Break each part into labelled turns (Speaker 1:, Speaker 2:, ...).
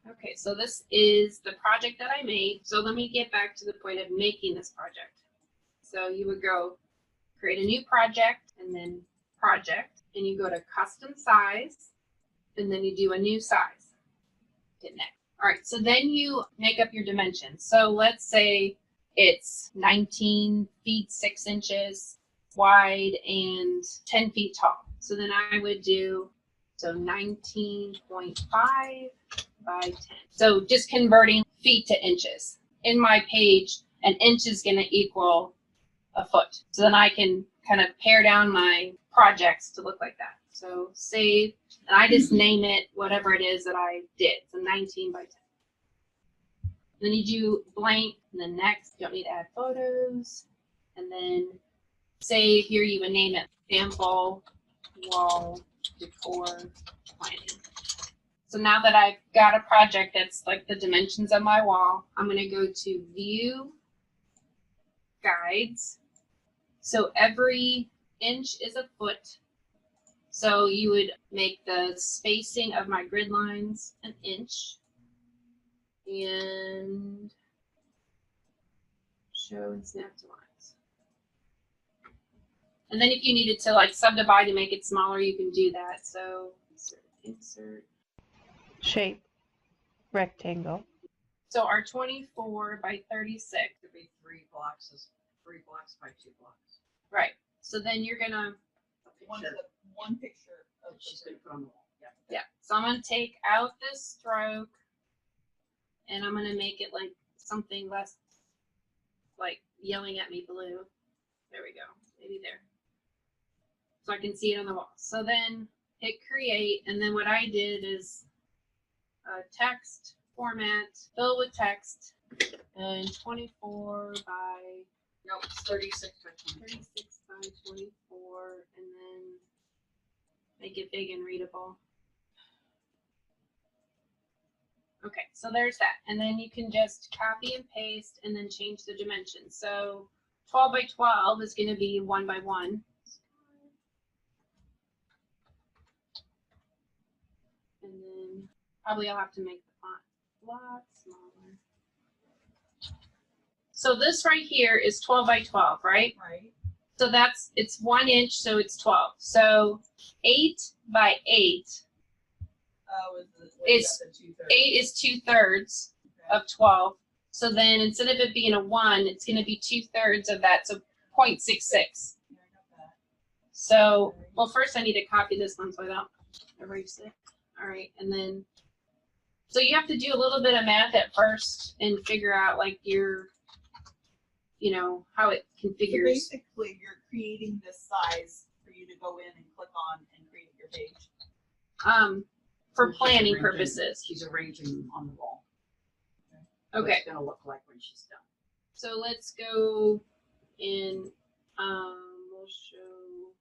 Speaker 1: Okay, so this is the project that I made. So let me get back to the point of making this project. So you would go create a new project and then project, and you go to custom size, and then you do a new size. Hit next. All right, so then you make up your dimensions. So let's say it's 19 feet 6 inches wide and 10 feet tall. So then I would do 19.5 by 10. So just converting feet to inches. In my page, an inch is going to equal a foot. So then I can kind of pare down my projects to look like that. So save, and I just name it whatever it is that I did. So 19 by 10. Then you do blank, and then next. You don't need to add photos. And then say here you would name it sample wall decor planning. So now that I've got a project that's like the dimensions of my wall, I'm going to go to view guides. So every inch is a foot. So you would make the spacing of my grid lines an inch and show and snap to lines. And then if you needed to like subdivide and make it smaller, you can do that. So insert.
Speaker 2: Shape, rectangle.
Speaker 1: So our 24 by 36.
Speaker 3: Could be 3 blocks by 2 blocks.
Speaker 1: Right. So then you're gonna
Speaker 3: One picture of she's gonna put on the wall. Yeah.
Speaker 1: Yeah. So I'm gonna take out this stroke and I'm gonna make it like something less like yelling at me blue. There we go. Maybe there. So I can see it on the wall. So then hit create, and then what I did is text format, fill with text, and 24 by
Speaker 3: No, it's 36 by 20.
Speaker 1: 36 by 24, and then make it big and readable. Okay, so there's that. And then you can just copy and paste and then change the dimensions. So 12 by 12 is going to be 1 by 1. And then probably I'll have to make the font a lot smaller. So this right here is 12 by 12, right?
Speaker 3: Right.
Speaker 1: So it's 1 inch, so it's 12. So 8 by 8 is 8 is 2/3 of 12. So then instead of it being a 1, it's going to be 2/3 of that, so 0.66.
Speaker 3: Yeah, I got that.
Speaker 1: So, well, first I need to copy this one so I don't erase it. All right, and then, so you have to do a little bit of math at first and figure out like your, how it configures.
Speaker 3: So basically, you're creating this size for you to go in and click on and create your page.
Speaker 1: For planning purposes.
Speaker 3: She's arranging on the wall.
Speaker 1: Okay.
Speaker 3: What it's gonna look like when she's done.
Speaker 1: So let's go in, we'll show.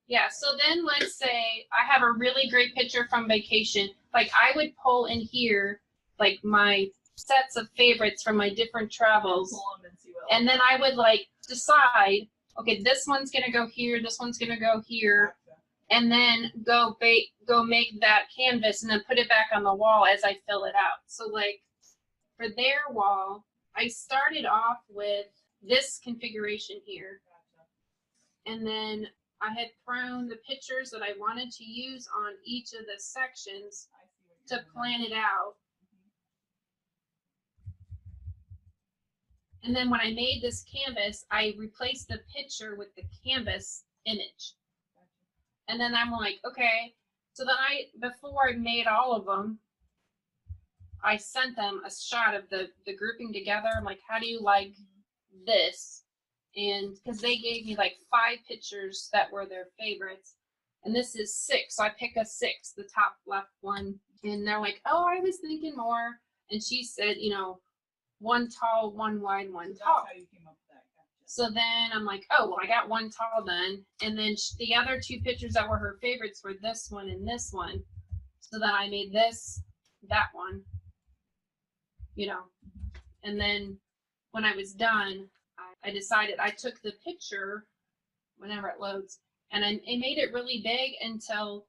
Speaker 1: Yeah, so then let's say I have a really great picture from vacation. Like I would pull in here, like my sets of favorites from my different travels.
Speaker 3: Pull them and see what
Speaker 1: And then I would like decide, okay, this one's gonna go here, this one's gonna go here, and then go make that canvas and then put it back on the wall as I fill it out. So like for their wall, I started off with this configuration here. And then I had thrown the pictures that I wanted to use on each of the sections to plan it out. And then when I made this canvas, I replaced the picture with the canvas image. And then I'm like, okay, so then before I made all of them, I sent them a shot of the grouping together. I'm like, how do you like this? And because they gave me like 5 pictures that were their favorites. And this is 6. So I pick a 6, the top left one. And they're like, oh, I was thinking more. And she said, 1 tall, 1 wide, 1 tall.
Speaker 3: That's how you came up with that. Gotcha.
Speaker 1: So then I'm like, oh, well, I got 1 tall done. And then the other 2 pictures that were her favorites were this one and this one. So then I made that one, And then when I was done, I decided I took the picture whenever it loads, and I made it really big until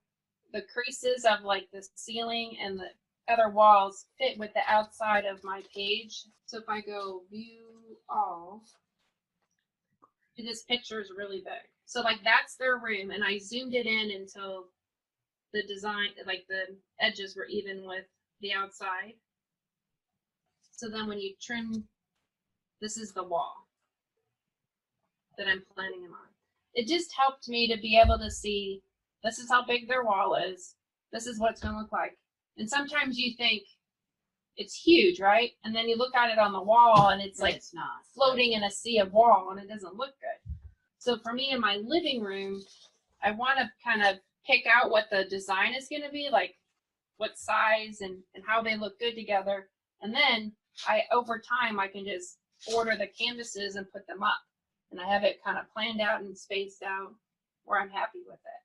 Speaker 1: the creases of like the ceiling and the other walls fit with the outside of my page. So if I go view all, this picture is really big. So like that's their room, and I zoomed it in until the design, like the edges were even with the outside. So then when you trim, this is the wall that I'm planning them on. It just helped me to be able to see, this is how big their wall is. This is what it's going to look like. And sometimes you think it's huge, right? And then you look at it on the wall and it's like
Speaker 4: it's not
Speaker 1: floating in a sea of wall and it doesn't look good. So for me in my living room, I want to kind of pick out what the design is going to be, like what size and how they look good together. And then over time, I can just order the canvases and put them up. And I have it kind of planned out and spaced out where I'm happy with it.